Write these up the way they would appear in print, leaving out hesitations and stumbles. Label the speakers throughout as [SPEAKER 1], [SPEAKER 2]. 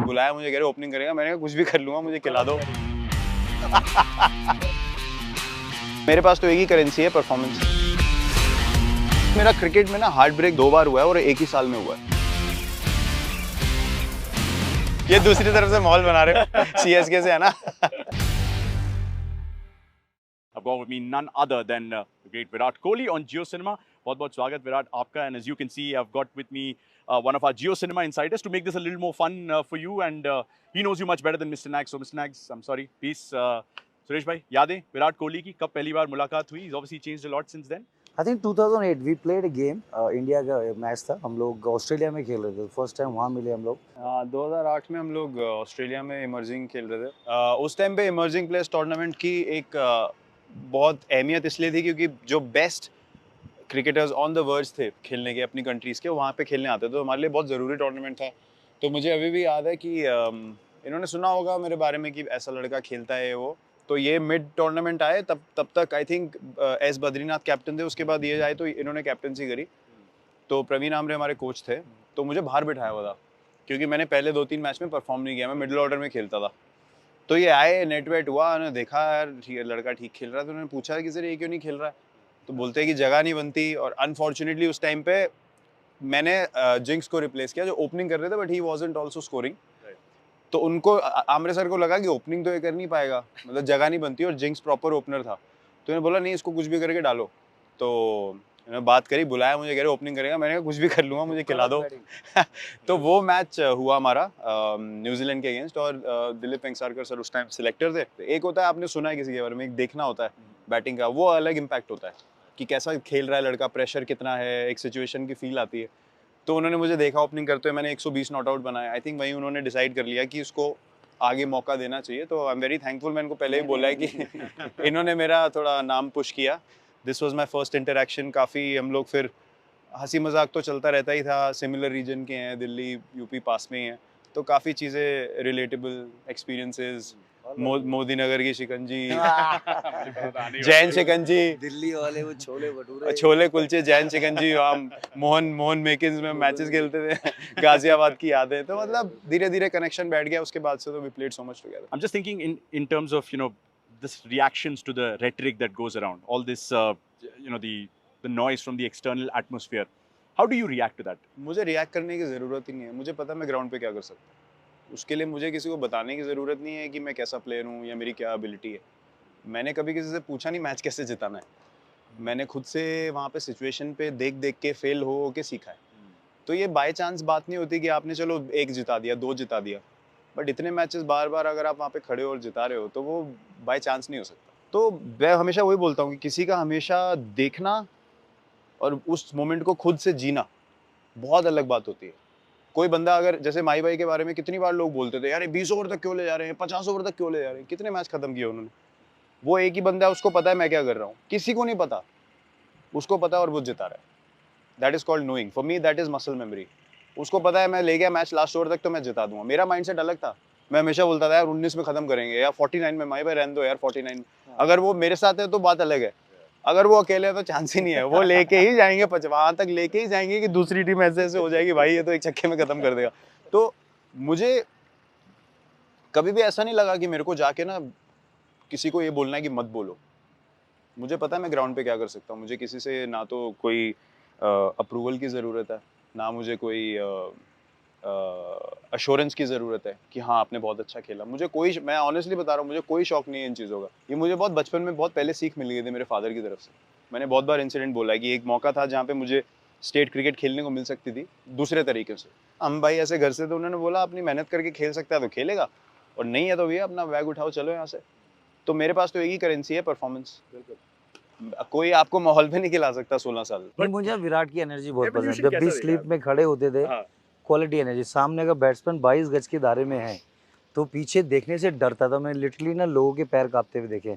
[SPEAKER 1] बुलाया मुझे, कह रहे ओपनिंग करेगा। मैंने कहा कुछ भी कर लूंगा, मुझे खिला दो। मेरे पास तो एक ही करेंसी है, परफॉर्मेंस। मेरा क्रिकेट में ना हार्ट ब्रेक 2 बार हुआ है और एक ही साल में हुआ है। ये दूसरी तरफ से माहौल बना रहे हो सीएसके से, है ना।
[SPEAKER 2] I've got with me none other than the great Virat Kohli on Jio Cinema. बहुत-बहुत स्वागत विराट आपका, and as you can see, I've got with me one of our Jio Cinema insiders to make this a little more fun for you, and he knows you much better than Mr. Nags. So Mr. Nags, I'm sorry, please, Suresh भाई, यादें विराट कोहली की कब पहली बार मुलाकात हुई? He's obviously changed a lot since then.
[SPEAKER 3] I think 2008 we played a game. India का match था, हम लोग ऑस्ट्रेलिया में खेल रहे थे, फर्स्ट टाइम वहाँ मिले हम लोग।
[SPEAKER 1] 2008 में हम लोग ऑस्ट्रेलिया में इमर्जिंग खेल रहे थे। उस टाइम पे इमर्जिंग प्लेयर्स टूर्नामेंट की एक बहुत अहमियत इसलिए थी क्योंकि जो best cricketers on the verge थे खेलने के अपनी कंट्रीज़ के, वहाँ पे खेलने आते थे, तो हमारे लिए बहुत ज़रूरी टूर्नामेंट था। तो मुझे अभी भी याद है कि इन्होंने सुना होगा मेरे बारे में कि ऐसा लड़का खेलता है वो। तो ये मिड टूर्नामेंट आए, तब तक I think S Badrinath captain थे, उसके बाद ये आए तो इन्होंने कैप्टनसी करी। तो प्रवीण आमरे हमारे कोच थे, तो मुझे बाहर बिठाया हुआ था क्योंकि मैंने पहले 2-3 मैच में परफॉर्म नहीं किया, मैं मिडिल ऑर्डर में खेलता था। तो ये आए, नेट वेट हुआ, उन्होंने देखा यार लड़का ठीक खेल रहा है, तो उन्होंने पूछा कि सर ये क्यों नहीं खेल रहा है? तो बोलते हैं कि जगह नहीं बनती। और अनफॉर्चुनेटली उस टाइम पे मैंने जिंक्स को रिप्लेस किया जो ओपनिंग कर रहे थे, but he wasn't also scoring. तो उनको आमरे सर को लगा कि ओपनिंग तो ये कर नहीं पाएगा, मतलब जगह नहीं बनती, और जिंक्स प्रॉपर ओपनर था। तो उन्होंने बोला नहीं, इसको कुछ भी करके डालो। तो उन्होंने बात करी, बुलाया मुझे, कह रहे ओपनिंग करेगा। मैंने कहा कुछ भी कर लूँगा, मुझे खिला दो। तो वो मैच हुआ हमारा न्यूजीलैंड के अगेंस्ट, और दिलीप वेंगसरकर सर उस टाइम सिलेक्टर थे। एक होता है, आपने सुना है किसी के बारे में, एक देखना होता है बैटिंग का, वो अलग इम्पैक्ट होता है कि कैसा खेल रहा है लड़का, प्रेशर कितना है, एक सिचुएशन की फील आती है। तो उन्होंने मुझे देखा ओपनिंग करते हुए, मैंने 120 नॉट आउट बनाया। आई थिंक वहीं उन्होंने डिसाइड कर लिया कि इसको आगे मौका देना चाहिए। तो आई एम वेरी थैंकफुल, मैंने इनको पहले ही बोला है कि इन्होंने मेरा थोड़ा नाम पुश किया। This was my first interaction. काफ़ी हम लोग फिर हंसी मजाक तो चलता रहता ही था, सिमिलर रीजन के हैं, दिल्ली यूपी पास में ही है, तो काफ़ी चीज़ें रिलेटेबल एक्सपीरियंसेस। मोदी नगर की शिकंजी, जैन शिकंजी,
[SPEAKER 3] दिल्ली वाले वो छोले भटूरे,
[SPEAKER 1] छोले कुलचे, जैन शिकंजी, हम मोहन मेकिन्स में मैचेस खेलते थे। गाजियाबाद की यादें। तो मतलब धीरे धीरे कनेक्शन बैठ गया, उसके बाद से तो we played so much together.
[SPEAKER 2] I'm just thinking in terms of this reactions to the rhetoric that goes around, all this the noise from the external atmosphere. How do you react to that?
[SPEAKER 1] मुझे react करने की ज़रूरत ही नहीं है, मुझे पता है मैं ग्राउंड पे क्या कर सकता हूँ। उसके लिए मुझे किसी को बताने की ज़रूरत नहीं है कि मैं कैसा प्लेयर हूँ या मेरी क्या एबिलिटी है। मैंने कभी किसी से पूछा नहीं मैच कैसे जिताना है। मैंने खुद से वहाँ पे सिचुएशन पे देख के फेल हो के सीखा है। तो ये बाय चांस बात नहीं होती कि आपने चलो 1 जिता दिया, 2 जिता दिया, बट इतने मैचेस बार-बार अगर आप वहाँ पे खड़े हो और जिता रहे हो, तो वो बाय चांस नहीं हो सकता। तो मैं हमेशा वही बोलता हूँ कि किसी का हमेशा देखना और उस मोमेंट को खुद से जीना बहुत अलग बात होती है। कोई बंदा अगर, जैसे माही भाई के बारे में कितनी बार लोग बोलते थे यार 20 ओवर तक क्यों ले जा रहे हैं, 50 ओवर तक क्यों ले जा रहे हैं, कितने मैच खत्म किए उन्होंने। वो एक ही बंदा है, उसको पता है मैं क्या कर रहा हूँ, किसी को नहीं पता, उसको पता है और वो जिता रहा है। That is called knowing. For me that is muscle memory. उसको पता है मैं ले गया मैच लास्ट ओवर तक तो मैं जिता दूंगा। मेरा माइंडसेट अलग था, मैं हमेशा बोलता था यार 19 में खत्म करेंगे या 49 में, माही भाई रहने दो यार 49 में। अगर वो मेरे साथ है तो बात अलग है, अगर वो अकेले है तो चांस ही नहीं है। वो लेके ही जाएंगे, वहां तक लेके ही जाएंगे कि दूसरी टीम ऐसे ऐसे हो जाएगी, भाई ये तो एक छक्के में खत्म कर देगा। तो मुझे कभी भी ऐसा नहीं लगा कि मेरे को जाके ना किसी को ये बोलना है कि मत बोलो। मुझे पता है मैं ग्राउंड पे क्या कर सकता हूँ। मुझे किसी से ना तो कोई अप्रूवल की ज़रूरत है, ना मुझे कोई अश्योरेंस की ज़रूरत है कि हाँ आपने बहुत अच्छा खेला। मुझे कोई, मैं ऑनेस्टली बता रहा हूँ, मुझे कोई शौक नहीं है इन चीज़ों का। ये मुझे बहुत बचपन में बहुत पहले सीख मिल गई थी मेरे फादर की तरफ से। मैंने बहुत बार इंसिडेंट बोला है कि एक मौका था जहाँ पे मुझे स्टेट क्रिकेट खेलने को मिल सकती थी दूसरे तरीके से। हम भाई ऐसे घर से, तो उन्होंने बोला अपनी मेहनत करके खेल सकता है तो खेलेगा, और नहीं है तो भैया अपना बैग उठाओ चलो यहाँ से। तो मेरे पास तो एक ही करेंसी है, परफॉर्मेंस। कोई आपको माहौल पे नहीं खिला सकता 16 साल।
[SPEAKER 3] नहीं, मुझे विराट की एनर्जी बहुत पसंद है।
[SPEAKER 2] Evolution
[SPEAKER 3] जब भी
[SPEAKER 2] कैसा
[SPEAKER 3] स्लीप
[SPEAKER 2] देखा
[SPEAKER 3] में खड़े होते थे,
[SPEAKER 2] हाँ।
[SPEAKER 3] क्वालिटी एनर्जी, सामने का बैट्समैन 22 गज के दायरे में है तो पीछे देखने से डरता था मैं। लिटरली ना लोगों के पैर कांपते हुए देखे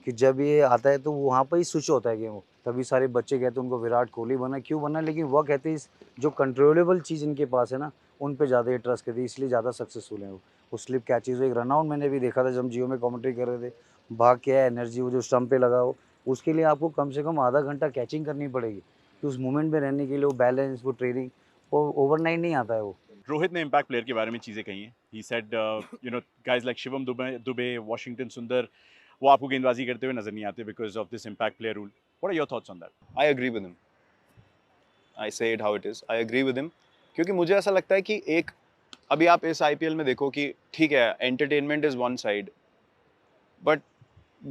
[SPEAKER 3] कि जब ये आता है तो वहाँ पर ही स्विच होता है गेम। तभी सारे बच्चे कहते हैं उनको विराट कोहली बना, क्यों बना, लेकिन वह कहते हैं जो कंट्रोलेबल चीज़ इनके पास है ना, उन पे ज़्यादा ही ट्रस्ट करते, इसलिए ज़्यादा सक्सेसफुल है वो स्लिप कैचेज। एक रनआउट मैंने भी देखा था जब जियो में कमेंट्री कर रहे थे, भाग के आया एनर्जी, वो जो स्टंप पे लगा हो, उसके लिए आपको कम से कम आधा घंटा कैचिंग करनी पड़ेगी कि उस मोमेंट में रहने के लिए। वो बैलेंस, वो ट्रेनिंग, वो ओवरनाइट नहीं आता है वो।
[SPEAKER 2] रोहित ने इम्पैक्ट प्लेयर के बारे में चीज़ें कही हैं. He said, you know, guys like Shivam Dubey, Washington Sundar, वो आपको गेंदबाजी करते हुए नजर नहीं आते because of this impact player rule. What are your thoughts on that?
[SPEAKER 1] I agree with him. I say it how it is. I agree with him. क्योंकि मुझे ऐसा लगता है कि एक अभी आप इस IPL में देखो कि ठीक है entertainment is one side, but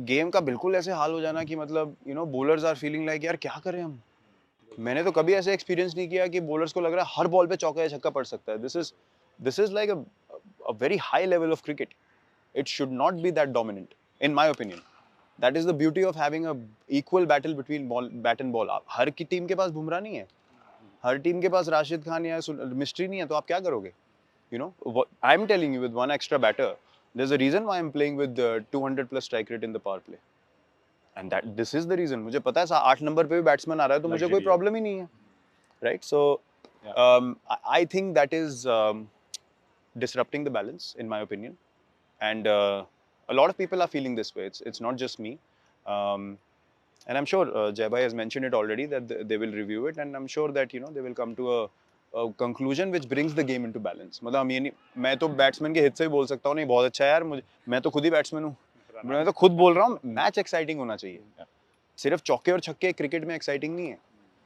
[SPEAKER 1] game का बिल्कुल ऐसे हाल हो जाना कि मतलब you know bowlers are feeling like यार क्या करें हम. मैंने तो कभी ऐसे एक्सपीरियंस नहीं किया कि बॉलर्स को लग रहा है हर बॉल पे चौका या छक्का पड़ सकता है. This is like a very high level of cricket. It should not be that dominant in my opinion. That is the beauty of having a equal battle between bat and ball. हर की team के पास बुमराह नहीं है, हर team के पास राशिद खान या mystery नहीं है, तो आप क्या करोगे? You know, I'm telling you, with one extra batter, there's a reason why I'm playing with 200 plus strike rate in the power play, and this is the reason. मुझे पता है 8 नंबर पे भी बैट्समैन आ रहा है तो मुझे कोई प्रॉब्लम ही नहीं है, right? So I think that is disrupting the balance in my opinion, and a lot of people are feeling this way. It's not just me, and I'm sure Jai Bhai has mentioned it already that they will review it, and I'm sure that you know they will come to a conclusion which brings the game into balance. मतलब हम ये नहीं, मैं तो batsman के हित से भी बोल सकता हूँ नहीं बहुत अच्छा है यार, मुझे मैं तो खुद ही बैट्समैन हूँ, मैं तो खुद बोल रहा हूँ मैच एक्साइटिंग होना चाहिए. सिर्फ चौके और छक्के क्रिकेट में एक्साइटिंग नहीं है.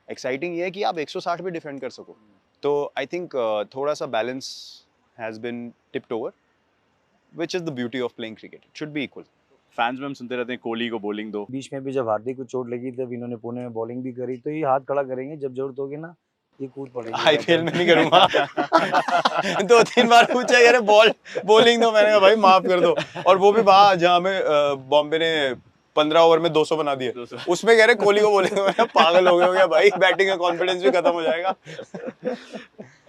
[SPEAKER 1] एक्साइटिंग ये है कि आप 160 भी डिफेंड कर सको. तो आई थिंक थोड़ा सा balance has been tipped over, which is the beauty of playing cricket. It should be equal.
[SPEAKER 2] Fans में हम सुनते रहते हैं कोहली को बॉलिंग दो.
[SPEAKER 3] बीच में भी जब हार्दिक को चोट लगी तब इन्होंने पुणे में बॉलिंग भी करी, तो ये हाथ खड़ा करेंगे जब जरूरत होगी ना, ये कूद पड़ेगी.
[SPEAKER 1] आईपीएल में नहीं करूंगा. 2-3 बार पूछा यार बॉलिंग दो, मैंने कहा भाई माफ कर दो. और वो भी वहां जहाँ में बॉम्बे ने 15 ओवर में 200 बना दिए, उसमें कह रहे कोहली को बोलेंगे. मैं पागल हो गया भाई, बैटिंग का कॉन्फिडेंस भी खत्म हो जाएगा.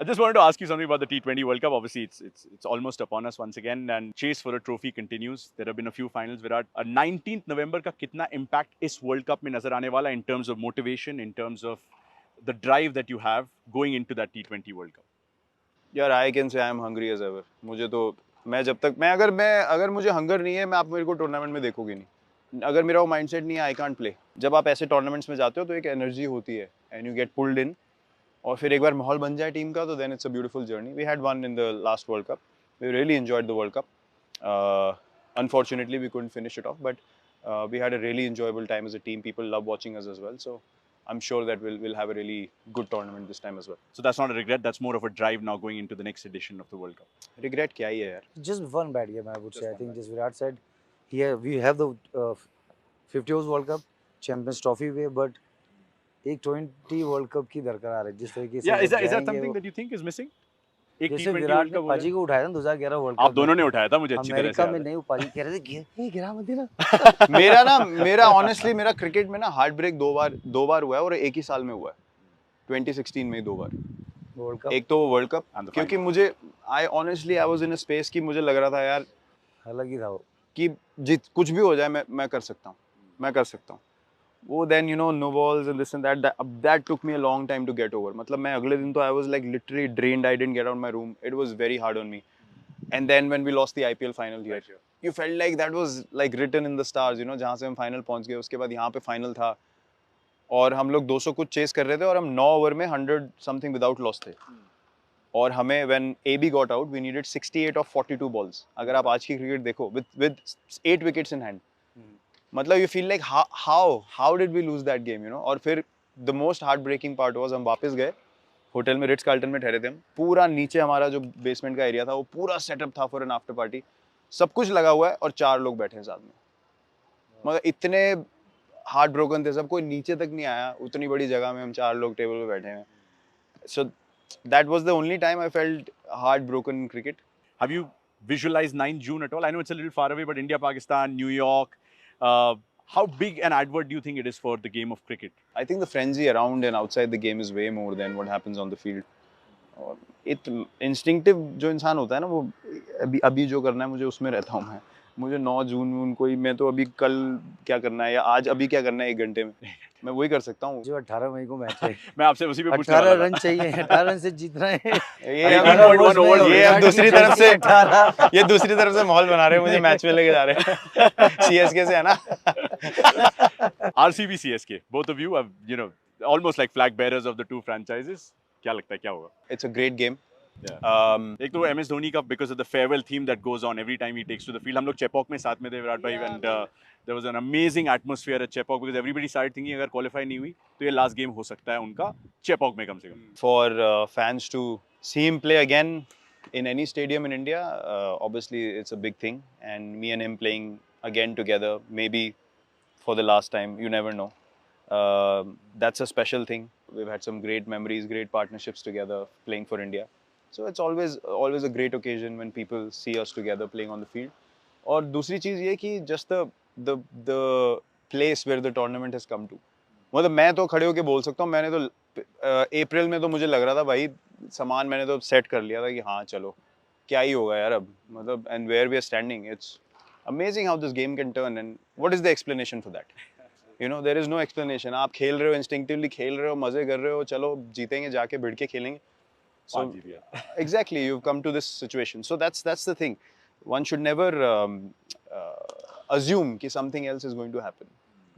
[SPEAKER 2] I just wanted to ask you something about the T20 World Cup. Obviously, it's almost upon us once again, and chase for a trophy continues. There have been a few finals. Virat, 19th November का कितना impact इस World Cup में नजर आने वाला in terms of motivation, in terms of the drive that you have going into that T20 World Cup?
[SPEAKER 1] यार I can say I am hungry as ever. मुझे तो मैं जब तक अगर मुझे हंगर नहीं है, मैं आप मेरे को टूर्नामेंट में देखोगे नहीं. अगर मेरा वो माइंडसेट नहीं है, आई कांट प्ले. जब आप ऐसे टूर्नामेंट्स में जाते हो तो एक एनर्जी होती है एंड यू गेट पुल्ड इन, और फिर एक बार माहौल बन जाए टीम का तो then it's a beautiful journey. We had one in the last world cup. We really enjoyed the world cup. Unfortunately we couldn't finish it off, but we had a really enjoyable time as a team. People love watching us as well, so I'm sure that we'll have a really good tournament this time as well.
[SPEAKER 2] So that's not a regret, that's more of a drive now going into the next edition of the World Cup.
[SPEAKER 1] Regret क्या ही है यार?
[SPEAKER 3] Just one bad game, I would say. I think just Virat said, we have the 50 overs World Cup, Champions Trophy way, but एक 20 World Cup की दरकार है जिस तरीके से.
[SPEAKER 2] Yeah, is that something that you think is missing? एक
[SPEAKER 3] जैसे
[SPEAKER 2] T20
[SPEAKER 3] Virat
[SPEAKER 2] World
[SPEAKER 3] ने
[SPEAKER 2] Cup
[SPEAKER 3] पाजी को उठाया था 2011 वर्ल्ड कप.
[SPEAKER 2] आप दोनों ने उठाया था, मुझे अच्छी तरह से
[SPEAKER 3] अमेरिका
[SPEAKER 2] याद
[SPEAKER 3] में
[SPEAKER 2] है.
[SPEAKER 3] नहीं, वो पाजी कह रहे थे गिरा मत देना.
[SPEAKER 1] मेरा ऑनेस्टली मेरा क्रिकेट में ना हार्ट ब्रेक दो बार हुआ है, और एक ही साल में हुआ है. 2016 में 2 बार
[SPEAKER 3] वर्ल्ड कप.
[SPEAKER 1] एक तो वर्ल्ड कप, क्योंकि मुझे I was in a space कि मुझे लग रहा था यार
[SPEAKER 3] अलग ही था वो
[SPEAKER 1] कि कुछ भी हो जाए मैं कर सकता हूँ. वो then you know no balls and this and that took me a long time to get over. मतलब मैं अगले दिन तो I was like literally drained. I didn't get out my room. It was very hard on me. And then when we lost the IPL final here, you felt like that was like written in the stars. You know जहाँ से हम final पहुंच गए, उसके बाद यहाँ पे final था और हम लोग 200 कुछ चेस कर रहे थे और हम 9 ओवर में 100 समथिंग विदाउट लॉस थे. और हमें when AB got out we needed 68 of 42 balls. अगर आप आज की क्रिकेट देखो विद 8 विकेट्स इन हैंड, मतलब you feel like how did we lose that game, you know. और फिर the most heart breaking part was हम वापस गए होटल में, रिट्स कार्ल्टन में ठहरे थे हम. पूरा नीचे हमारा जो बेसमेंट का एरिया था वो पूरा सेटअप था फॉर एन आफ्टर पार्टी. सब कुछ लगा हुआ है और 4 लोग बैठे हैं साथ में. मगर इतने हार्ट ब्रोकन थे सब, कोई नीचे तक नहीं आया. उतनी बड़ी जगह में हम 4 लोग टेबल पे बैठे हैं. So that was the only time I felt heart broken in cricket.
[SPEAKER 2] Have you visualized 9 June at all? I know it's a little far away, but India, Pakistan, New York, how big an advert do you think it is for the game of cricket?
[SPEAKER 1] I think the frenzy around and outside the game is way more than what happens on the field. और instinctive जो इंसान होता है ना, वो अभी जो करना है मुझे उसमें रहता हूँ मैं. मुझे 9 जून कोई, मैं तो अभी कल क्या करना है या आज अभी क्या करना है 1 घंटे में, मैं वही कर सकता हूँ.
[SPEAKER 3] जो 18 मई को मैच है.
[SPEAKER 2] मैं आपसे उसी पे पूछने
[SPEAKER 3] 18
[SPEAKER 2] वाला था.
[SPEAKER 3] रन चाहिए, 18 रन से जीतना है.
[SPEAKER 1] ये अब दूसरी तरफ से माहौल बना रहे हैं, मुझे मैच में लेके जा रहे हैं. CSK से है ना.
[SPEAKER 2] RCB CSK, both of you are, you know, almost like flag bearers of the two franchises. क्या लगता है क्या होगा?
[SPEAKER 1] It's a great game.
[SPEAKER 2] एक तो MS धोनी का because of the farewell theme that goes on every time he takes to the field. हम लोग चेपॉक में साथ में थे विराट भाई and there was an amazing atmosphere at Chepauk because everybody started thinking अगर qualify नहीं हुई तो ये last game हो सकता है उनका चेपॉक में कम से कम.
[SPEAKER 1] For fans to see him play again in any stadium in India, obviously it's a big thing, and me and him playing again together, maybe for the last time, you never know. That's a special thing. We've had some great memories, great partnerships together playing for India. So it's always a great occasion when people see us together playing on the field. और दूसरी चीज़ ये कि just the place where the tournament has come to. मतलब मैं तो खड़े होके बोल सकता हूँ, मैंने तो अप्रैल में तो मुझे लग रहा था भाई सामान मैंने तो सेट कर लिया था कि हाँ चलो क्या ही होगा यार अब, मतलब and where we are standing, it's amazing how this game can turn and what is the explanation for that? You know, there is no explanation. आप खेल रहे हो, instinctively खेल रहे हो, मजे कर रहे हो, चलो जीतेंगे, जाके भिड़ के खेलेंगे. So exactly, you've come to this situation. So that's the thing. One should never assume कि something else is going to happen.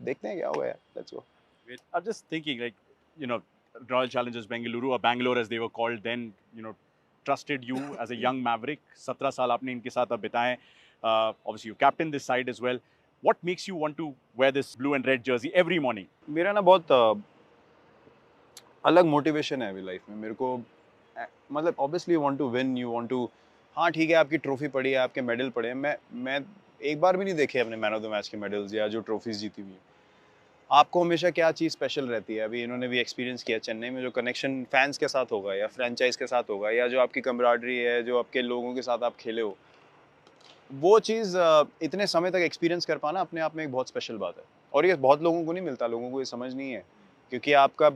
[SPEAKER 1] देखते हैं क्या होगा यार. Let's go.
[SPEAKER 2] I'm just thinking, like, you know, Royal Challengers Bengaluru or Bangalore as they were called then, you know, trusted you as a young maverick. 17 साल आपने इनके साथ अब बिताए. Obviously, you captain this side as well. What makes you want to wear this blue and red jersey every morning?
[SPEAKER 1] मेरा ना बहुत अलग मोटिवेशन है अभी लाइफ में. मेरे को मतलब obviously you want to win, you want to, हाँ ठीक है आपकी ट्रॉफी पड़ी है, आपके मेडल पड़े हैं, मैं एक बार भी नहीं देखे अपने मैन ऑफ द मैच के मेडल्स या जो ट्रॉफीज जीती हुई है. आपको हमेशा क्या चीज़ स्पेशल रहती है. अभी इन्होंने भी एक्सपीरियंस किया चेन्नई में, जो कनेक्शन फैंस के साथ होगा या फ्रेंचाइज के साथ होगा या जो आपकी कमराडरी है, जो आपके लोगों के साथ आप खेले हो, वो चीज़ इतने समय तक एक्सपीरियंस कर पाना अपने आप में एक बहुत स्पेशल बात है. और ये बहुत लोगों को नहीं मिलता, लोगों को ये समझ नहीं है, क्योंकि आपका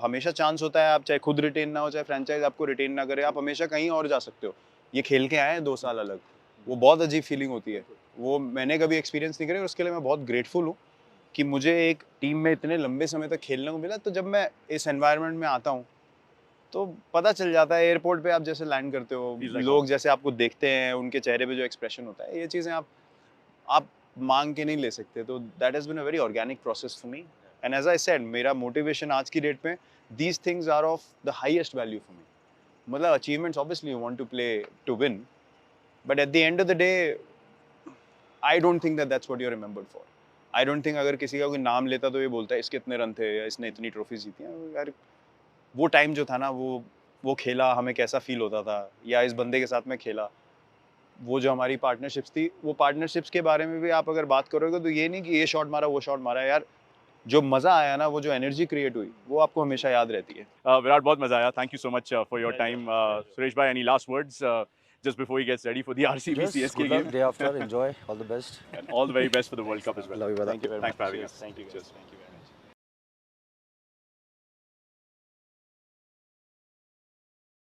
[SPEAKER 1] हमेशा चांस होता है, आप चाहे खुद रिटेन ना हो, चाहे फ्रेंचाइज आपको रिटेन ना करे, आप हमेशा कहीं और जा सकते हो. ये खेल के आए हैं 2 साल अलग, वो बहुत अजीब फीलिंग होती है, वो मैंने कभी एक्सपीरियंस नहीं करी और उसके लिए मैं बहुत ग्रेटफुल हूँ कि मुझे एक टीम में इतने लंबे समय तक खेलने को मिला. तो जब मैं इस एनवायरनमेंट में आता हूँ तो पता चल जाता है, एयरपोर्ट पे आप जैसे लैंड करते हो, लोग जैसे आपको देखते हैं, उनके चेहरे पे जो एक्सप्रेशन होता है, ये चीज़ें आप मांग के नहीं ले सकते. तो that has been a very organic process for me. And as I said, मेरा मोटिवेशन आज की डेट में, these things are of the highest value for me. मतलब achievements obviously you want to play to win, but at the end of the day I don't think that's what you are remembered for. I don't think अगर किसी का कोई नाम लेता तो ये बोलता है इसके इतने रन थे या इसने इतनी ट्रॉफी जीती हैं. यार वो टाइम जो था ना, वो खेला, हमें कैसा फील होता था, या इस बंदे के साथ में खेला, वो जो हमारी पार्टनरशिप्स थी, वो पार्टनरशिप्स के बारे में भी आप अगर बात करोगे तो ये नहीं कि ये शॉट मारा वो शॉट मारा. यार जो मज़ा आया ना, वो जो एनर्जी क्रिएट हुई, वो आपको हमेशा याद रहती है.
[SPEAKER 2] विराट, बहुत मजा आया. Thank you so much for your time. Suresh bhai, any last words just before he gets ready for the RCB
[SPEAKER 3] Just
[SPEAKER 2] CSK
[SPEAKER 3] good luck
[SPEAKER 2] game?
[SPEAKER 3] day after. Enjoy. All the best.
[SPEAKER 2] And all the very best for the World Cup as well.
[SPEAKER 3] Love you, brother.
[SPEAKER 1] Thank you very
[SPEAKER 2] Thanks
[SPEAKER 1] much.
[SPEAKER 2] for having us.
[SPEAKER 1] Thank you guys.
[SPEAKER 2] Cheers.
[SPEAKER 1] Thank you very much.